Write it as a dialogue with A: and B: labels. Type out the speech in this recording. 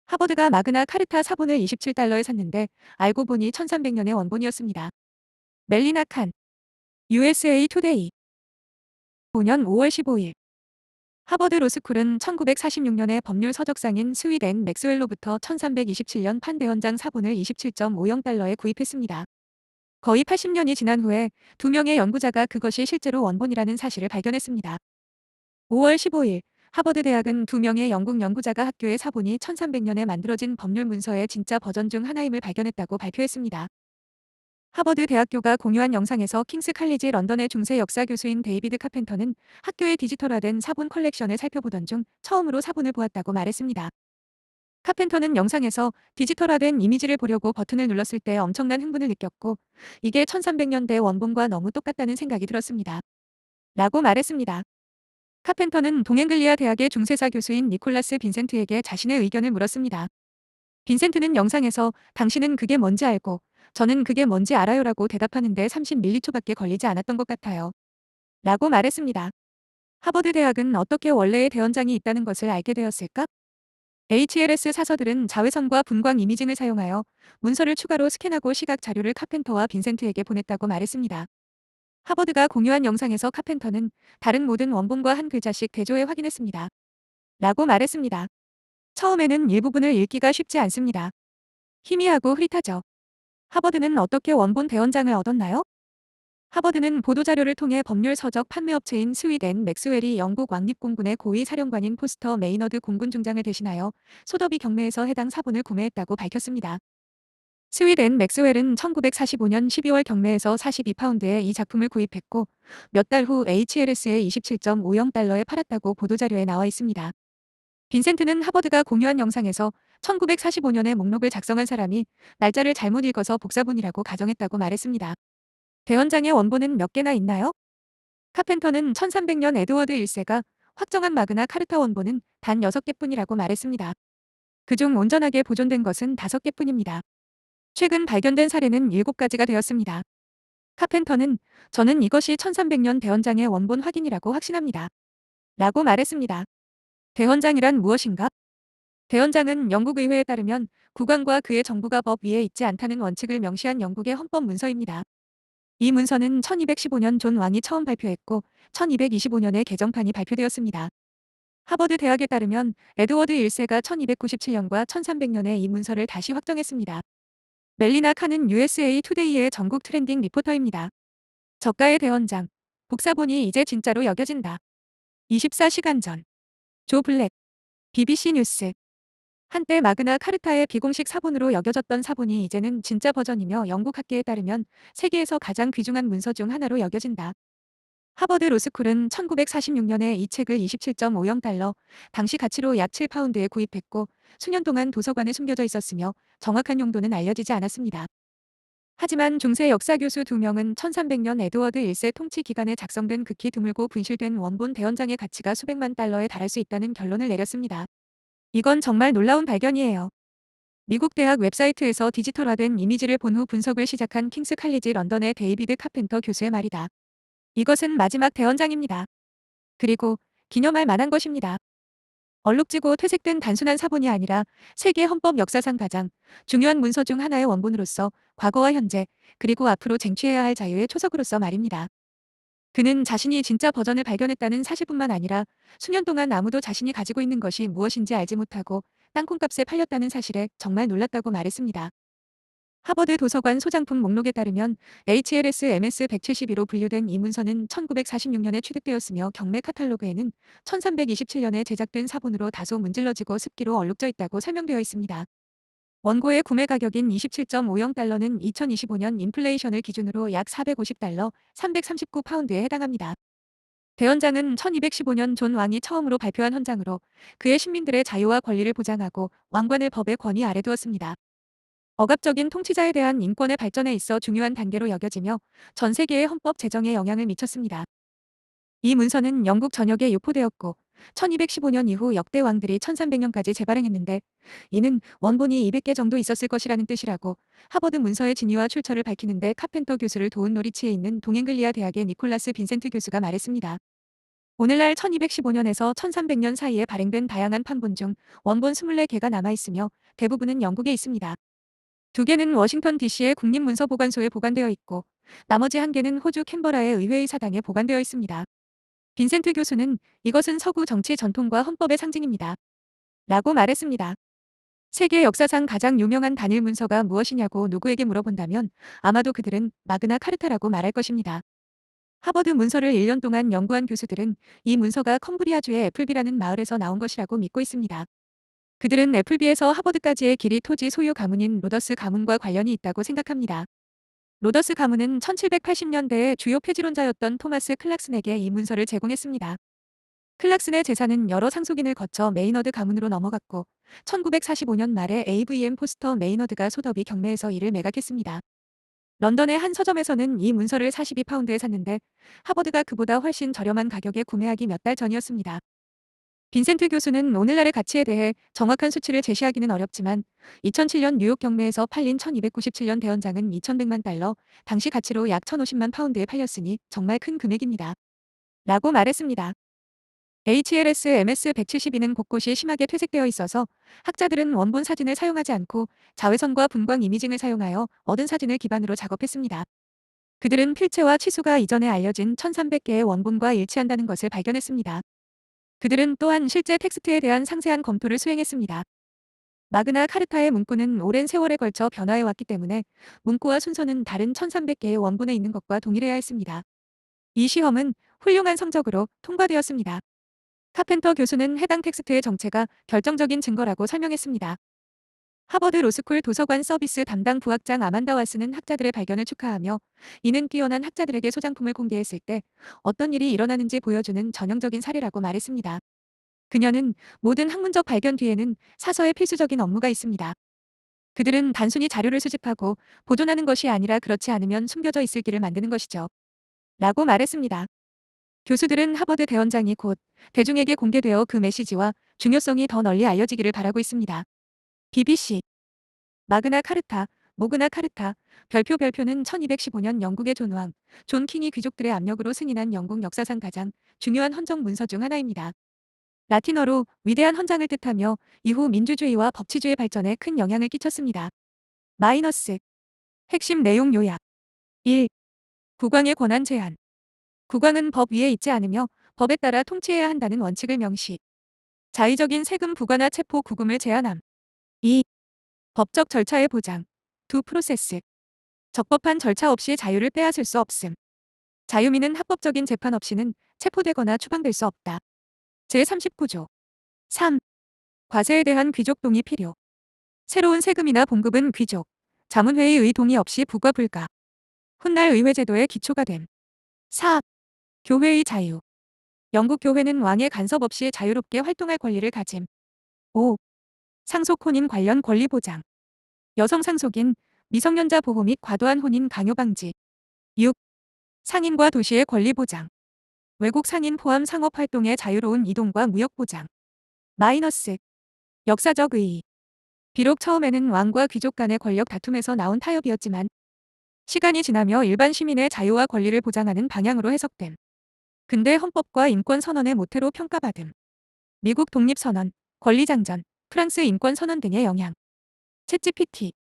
A: 하버드가 마그나 카르타 사본을 27달러에 샀는데 알고 보니 1300년의 원본이었습니다. 멜리나 칸, USA 투데이. 5년 5월 15일. 하버드 로스쿨은 1946년에 법률 서적상인 스윗 앤 맥스웰로부터 1327년 판대원장 사본을 27.50달러에 구입했습니다. 거의 80년이 지난 후에 두 명의 연구자가 그것이 실제로 원본이라는 사실을 발견했습니다. 5월 15일, 하버드 대학은 두 명의 영국 연구자가 학교의 사본이 1300년에 만들어진 법률 문서의 진짜 버전 중 하나임을 발견했다고 발표했습니다. 하버드 대학교가 공유한 영상에서 킹스 칼리지 런던의 중세 역사 교수인 데이비드 카펜터는 학교의 디지털화된 사본 컬렉션을 살펴보던 중 처음으로 사본을 보았다고 말했습니다. 카펜터는 영상에서 디지털화된 이미지를 보려고 버튼을 눌렀을 때 엄청난 흥분을 느꼈고, 이게 1300년대 원본과 너무 똑같다는 생각이 들었습니다. 라고 말했습니다. 카펜터는 동앵글리아 대학의 중세사 교수인 니콜라스 빈센트에게 자신의 의견을 물었습니다. 빈센트는 영상에서 당신은 그게 뭔지 알고 저는 그게 뭔지 알아요라고 대답하는데 30밀리초밖에 걸리지 않았던 것 같아요. 라고 말했습니다. 하버드 대학은 어떻게 원래의 대원장이 있다는 것을 알게 되었을까? HLS 사서들은 자외선과 분광 이미징을 사용하여 문서를 추가로 스캔하고 시각 자료를 카펜터와 빈센트에게 보냈다고 말했습니다. 하버드가 공유한 영상에서 카펜터는 다른 모든 원본과 한 글자씩 대조해 확인했습니다. 라고 말했습니다. 처음에는 일부분을 읽기가 쉽지 않습니다. 희미하고 흐릿하죠. 하버드는 어떻게 원본 대원장을 얻었나요? 하버드는 보도자료를 통해 법률 서적 판매업체인 스윗 앤 맥스웰이 영국 왕립공군의 고위 사령관인 포스터 메이너드 공군 중장을 대신하여 소더비 경매에서 해당 사본을 구매했다고 밝혔습니다. 스윗 앤 맥스웰은 1945년 12월 경매에서 42파운드에 이 작품을 구입했고 몇 달 후 HLS에 27.50달러에 팔았다고 보도자료에 나와 있습니다. 빈센트는 하버드가 공유한 영상에서 1945년에 목록을 작성한 사람이 날짜를 잘못 읽어서 복사본이라고 가정했다고 말했습니다. 대원장의 원본은 몇 개나 있나요? 카펜터는 1300년 에드워드 1세가 확정한 마그나 카르타 원본은 단 6개뿐이라고 말했습니다. 그중 온전하게 보존된 것은 5개뿐입니다. 최근 발견된 사례는 7가지가 되었습니다. 카펜터는 저는 이것이 1300년 대원장의 원본 확인이라고 확신합니다. 라고 말했습니다. 대원장이란 무엇인가? 대원장은 영국 의회에 따르면 국왕과 그의 정부가 법 위에 있지 않다는 원칙을 명시한 영국의 헌법 문서입니다. 이 문서는 1215년 존 왕이 처음 발표했고 1225년에 개정판이 발표되었습니다. 하버드 대학에 따르면 에드워드 1세가 1297년과 1300년에 이 문서를 다시 확정했습니다. 멜리나 칸은 USA 투데이의 전국 트렌딩 리포터입니다. 저가의 대원장. 복사본이 이제 진짜로 여겨진다. 24시간 전. 조 블랙. BBC 뉴스. 한때 마그나 카르타의 비공식 사본으로 여겨졌던 사본이 이제는 진짜 버전이며 영국 학계에 따르면 세계에서 가장 귀중한 문서 중 하나로 여겨진다. 하버드 로스쿨은 1946년에 이 책을 27.50달러, 당시 가치로 약 7파운드에 구입했고 수년 동안 도서관에 숨겨져 있었으며 정확한 용도는 알려지지 않았습니다. 하지만 중세 역사 교수 2명은 1300년 에드워드 1세 통치 기간에 작성된 극히 드물고 분실된 원본 대원장의 가치가 수백만 달러에 달할 수 있다는 결론을 내렸습니다. 이건 정말 놀라운 발견이에요. 미국 대학 웹사이트에서 디지털화된 이미지를 본 후 분석을 시작한 킹스 칼리지 런던의 데이비드 카펜터 교수의 말이다. 이것은 마지막 대원장입니다. 그리고 기념할 만한 것입니다. 얼룩지고 퇴색된 단순한 사본이 아니라 세계 헌법 역사상 가장 중요한 문서 중 하나의 원본으로서 과거와 현재 그리고 앞으로 쟁취해야 할 자유의 초석으로서 말입니다. 그는 자신이 진짜 버전을 발견했다는 사실뿐만 아니라 수년 동안 아무도 자신이 가지고 있는 것이 무엇인지 알지 못하고 땅콩값에 팔렸다는 사실에 정말 놀랐다고 말했습니다. 하버드 도서관 소장품 목록에 따르면 HLS MS-172로 분류된 이 문서는 1946년에 취득되었으며 경매 카탈로그에는 1327년에 제작된 사본으로 다소 문질러지고 습기로 얼룩져 있다고 설명되어 있습니다. 원고의 구매 가격인 27.50달러는 2025년 인플레이션을 기준으로 약 450달러, 339파운드에 해당합니다. 대원장은 1215년 존 왕이 처음으로 발표한 헌장으로 그의 신민들의 자유와 권리를 보장하고 왕관을 법의 권위 아래 두었습니다. 억압적인 통치자에 대한 인권의 발전에 있어 중요한 단계로 여겨지며 전 세계의 헌법 제정에 영향을 미쳤습니다. 이 문서는 영국 전역에 유포되었고 1215년 이후 역대 왕들이 1300년까지 재발행했는데 이는 원본이 200개 정도 있었을 것이라는 뜻이라고 하버드 문서의 진위와 출처를 밝히는데 카펜터 교수를 도운 노리치에 있는 동앵글리아 대학의 니콜라스 빈센트 교수가 말했습니다. 오늘날 1215년에서 1300년 사이에 발행된 다양한 판본 중 원본 24개가 남아있으며 대부분은 영국에 있습니다. 2개는 워싱턴 DC의 국립문서보관소에 보관되어 있고 나머지 1개는 호주 캔버라의 의회의 사당에 보관되어 있습니다. 빈센트 교수는 이것은 서구 정치 전통과 헌법의 상징입니다. 라고 말했습니다. 세계 역사상 가장 유명한 단일 문서가 무엇이냐고 누구에게 물어본다면 아마도 그들은 마그나 카르타라고 말할 것입니다. 하버드 문서를 1년 동안 연구한 교수들은 이 문서가 컴브리아주의 애플비라는 마을에서 나온 것이라고 믿고 있습니다. 그들은 애플비에서 하버드까지의 길이 토지 소유 가문인 로더스 가문과 관련이 있다고 생각합니다. 로더스 가문은 1780년대에 주요 폐지론자였던 토마스 클락슨에게 이 문서를 제공했습니다. 클락슨의 재산은 여러 상속인을 거쳐 메이너드 가문으로 넘어갔고 1945년 말에 AVM 포스터 메이너드가 소더비 경매에서 이를 매각했습니다. 런던의 한 서점에서는 이 문서를 42파운드에 샀는데 하버드가 그보다 훨씬 저렴한 가격에 구매하기 몇 달 전이었습니다. 빈센트 교수는 오늘날의 가치에 대해 정확한 수치를 제시하기는 어렵지만 2007년 뉴욕 경매에서 팔린 1297년 대연장은 2100만 달러, 당시 가치로 약 1050만 파운드에 팔렸으니 정말 큰 금액입니다. 라고 말했습니다. HLS MS-172는 곳곳이 심하게 퇴색되어 있어서 학자들은 원본 사진을 사용하지 않고 자외선과 분광 이미징을 사용하여 얻은 사진을 기반으로 작업했습니다. 그들은 필체와 치수가 이전에 알려진 1300개의 원본과 일치한다는 것을 발견했습니다. 그들은 또한 실제 텍스트에 대한 상세한 검토를 수행했습니다. 마그나 카르타의 문구는 오랜 세월에 걸쳐 변화해왔기 때문에 문구와 순서는 다른 1300개의 원본에 있는 것과 동일해야 했습니다. 이 시험은 훌륭한 성적으로 통과되었습니다. 카펜터 교수는 해당 텍스트의 정체가 결정적인 증거라고 설명했습니다. 하버드 로스쿨 도서관 서비스 담당 부학장 아만다 왓스는 학자들의 발견을 축하하며 이는 뛰어난 학자들에게 소장품을 공개했을 때 어떤 일이 일어나는지 보여주는 전형적인 사례라고 말했습니다. 그녀는 모든 학문적 발견 뒤에는 사서의 필수적인 업무가 있습니다. 그들은 단순히 자료를 수집하고 보존하는 것이 아니라 그렇지 않으면 숨겨져 있을 길을 만드는 것이죠. 라고 말했습니다. 교수들은 하버드 대원장이 곧 대중에게 공개되어 그 메시지와 중요성이 더 널리 알려지기를 바라고 있습니다. BBC 마그나 카르타, 모그나 카르타, 별표는 1215년 영국의 존 킹이 귀족들의 압력으로 승인한 영국 역사상 가장 중요한 헌정 문서 중 하나입니다. 라틴어로 위대한 헌장을 뜻하며 이후 민주주의와 법치주의 발전에 큰 영향을 끼쳤습니다. 마이너스 핵심 내용 요약 1. 국왕의 권한 제한. 국왕은 법 위에 있지 않으며 법에 따라 통치해야 한다는 원칙을 명시. 자의적인 세금 부과나 체포 구금을 제한함. 2. 법적 절차의 보장. 두 프로세스. 적법한 절차 없이 자유를 빼앗을 수 없음. 자유민은 합법적인 재판 없이는 체포되거나 추방될 수 없다. 제39조. 3. 과세에 대한 귀족 동의 필요. 새로운 세금이나 봉급은 귀족, 자문회의의 동의 없이 부과 불가. 훗날 의회제도의 기초가 됨. 4. 교회의 자유. 영국 교회는 왕의 간섭 없이 자유롭게 활동할 권리를 가짐. 5. 상속 혼인 관련 권리 보장. 여성 상속인, 미성년자 보호 및 과도한 혼인 강요 방지. 6. 상인과 도시의 권리 보장. 외국 상인 포함 상업 활동의 자유로운 이동과 무역 보장. 마이너스. 역사적 의의. 비록 처음에는 왕과 귀족 간의 권력 다툼에서 나온 타협이었지만 시간이 지나며 일반 시민의 자유와 권리를 보장하는 방향으로 해석됨. 근대 헌법과 인권선언의 모태로 평가받음. 미국 독립선언, 권리장전, 프랑스 인권선언 등의 영향. 챗GPT